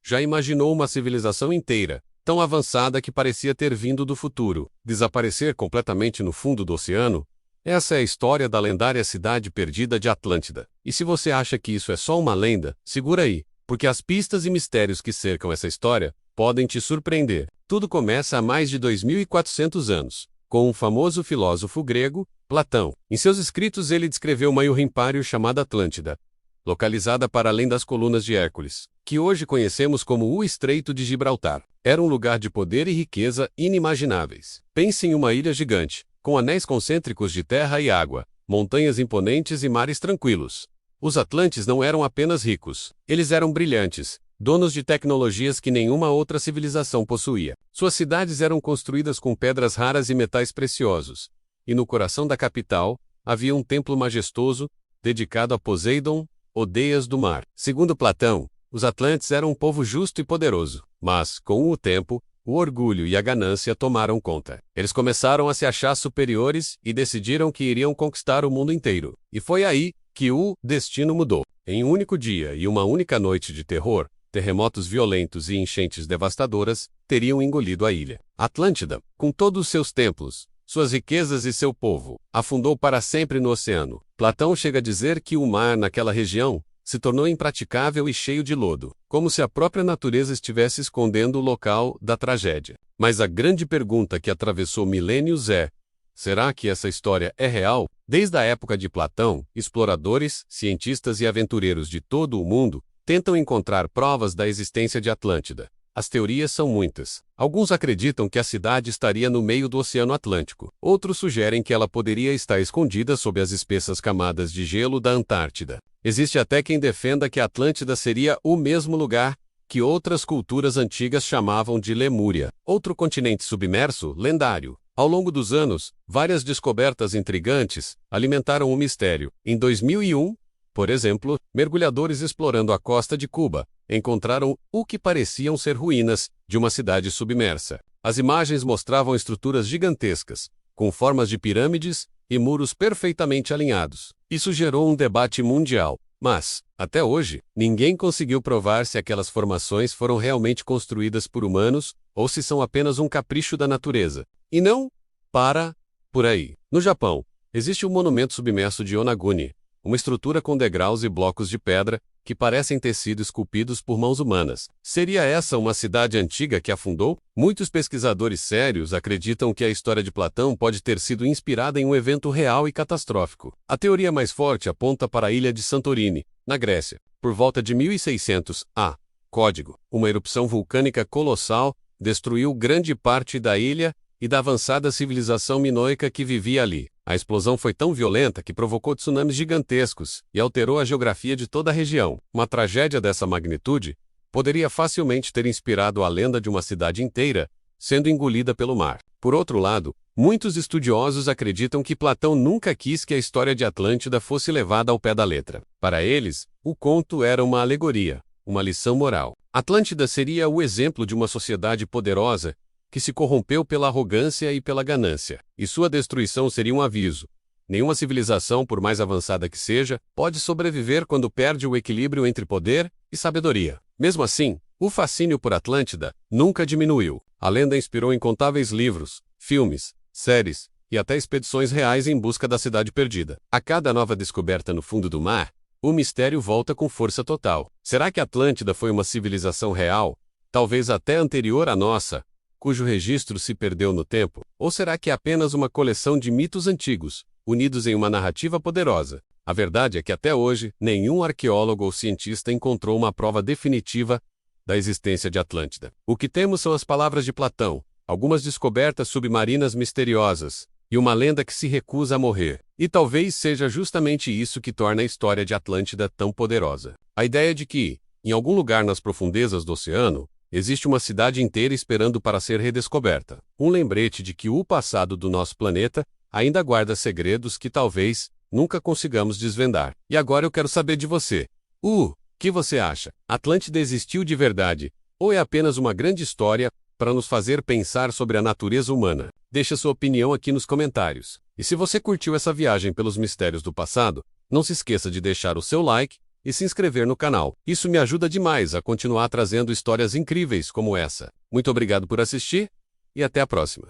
Já imaginou uma civilização inteira, tão avançada que parecia ter vindo do futuro, desaparecer completamente no fundo do oceano? Essa é a história da lendária cidade perdida de Atlântida. E se você acha que isso é só uma lenda, segura aí, porque as pistas e mistérios que cercam essa história podem te surpreender. Tudo começa há mais de 2.400 anos, com um famoso filósofo grego, Platão. Em seus escritos ele descreveu uma ilha impário chamada Atlântida, localizada para além das colunas de Hércules, que hoje conhecemos como o Estreito de Gibraltar. Era um lugar de poder e riqueza inimagináveis. Pense em uma ilha gigante, com anéis concêntricos de terra e água, montanhas imponentes e mares tranquilos. Os atlantes não eram apenas ricos, eles eram brilhantes, donos de tecnologias que nenhuma outra civilização possuía. Suas cidades eram construídas com pedras raras e metais preciosos, e no coração da capital havia um templo majestoso, dedicado a Poseidon, o deus do mar. Segundo Platão, os atlantes eram um povo justo e poderoso, mas, com o tempo, o orgulho e a ganância tomaram conta. Eles começaram a se achar superiores e decidiram que iriam conquistar o mundo inteiro. E foi aí que o destino mudou. Em um único dia e uma única noite de terror, terremotos violentos e enchentes devastadoras teriam engolido a ilha. Atlântida, com todos os seus templos, suas riquezas e seu povo, afundou para sempre no oceano. Platão chega a dizer que o mar naquela região se tornou impraticável e cheio de lodo, como se a própria natureza estivesse escondendo o local da tragédia. Mas a grande pergunta que atravessou milênios é: será que essa história é real? Desde a época de Platão, exploradores, cientistas e aventureiros de todo o mundo tentam encontrar provas da existência de Atlântida. As teorias são muitas. Alguns acreditam que a cidade estaria no meio do Oceano Atlântico. Outros sugerem que ela poderia estar escondida sob as espessas camadas de gelo da Antártida. Existe até quem defenda que a Atlântida seria o mesmo lugar que outras culturas antigas chamavam de Lemúria, outro continente submerso, lendário. Ao longo dos anos, várias descobertas intrigantes alimentaram o mistério. Em 2001, por exemplo, mergulhadores explorando a costa de Cuba encontraram o que pareciam ser ruínas de uma cidade submersa. As imagens mostravam estruturas gigantescas, com formas de pirâmides e muros perfeitamente alinhados. Isso gerou um debate mundial, mas, até hoje, ninguém conseguiu provar se aquelas formações foram realmente construídas por humanos ou se são apenas um capricho da natureza. E não para por aí. No Japão, existe o monumento submerso de Yonaguni, uma estrutura com degraus e blocos de pedra que parecem ter sido esculpidos por mãos humanas. Seria essa uma cidade antiga que afundou? Muitos pesquisadores sérios acreditam que a história de Platão pode ter sido inspirada em um evento real e catastrófico. A teoria mais forte aponta para a ilha de Santorini, na Grécia, por volta de 1600 a. Código. Uma erupção vulcânica colossal destruiu grande parte da ilha e da avançada civilização minoica que vivia ali. A explosão foi tão violenta que provocou tsunamis gigantescos e alterou a geografia de toda a região. Uma tragédia dessa magnitude poderia facilmente ter inspirado a lenda de uma cidade inteira sendo engolida pelo mar. Por outro lado, muitos estudiosos acreditam que Platão nunca quis que a história de Atlântida fosse levada ao pé da letra. Para eles, o conto era uma alegoria, uma lição moral. Atlântida seria o exemplo de uma sociedade poderosa que se corrompeu pela arrogância e pela ganância, e sua destruição seria um aviso. Nenhuma civilização, por mais avançada que seja, pode sobreviver quando perde o equilíbrio entre poder e sabedoria. Mesmo assim, o fascínio por Atlântida nunca diminuiu. A lenda inspirou incontáveis livros, filmes, séries e até expedições reais em busca da cidade perdida. A cada nova descoberta no fundo do mar, o mistério volta com força total. Será que Atlântida foi uma civilização real, talvez até anterior à nossa, cujo registro se perdeu no tempo? Ou será que é apenas uma coleção de mitos antigos, unidos em uma narrativa poderosa? A verdade é que até hoje, nenhum arqueólogo ou cientista encontrou uma prova definitiva da existência de Atlântida. O que temos são as palavras de Platão, algumas descobertas submarinas misteriosas, e uma lenda que se recusa a morrer. E talvez seja justamente isso que torna a história de Atlântida tão poderosa. A ideia de que, em algum lugar nas profundezas do oceano, existe uma cidade inteira esperando para ser redescoberta. Um lembrete de que o passado do nosso planeta ainda guarda segredos que talvez nunca consigamos desvendar. E agora eu quero saber de você. O que você acha? Atlântida existiu de verdade? Ou é apenas uma grande história para nos fazer pensar sobre a natureza humana? Deixe sua opinião aqui nos comentários. E se você curtiu essa viagem pelos mistérios do passado, não se esqueça de deixar o seu like, e se inscrever no canal. Isso me ajuda demais a continuar trazendo histórias incríveis como essa. Muito obrigado por assistir e até a próxima.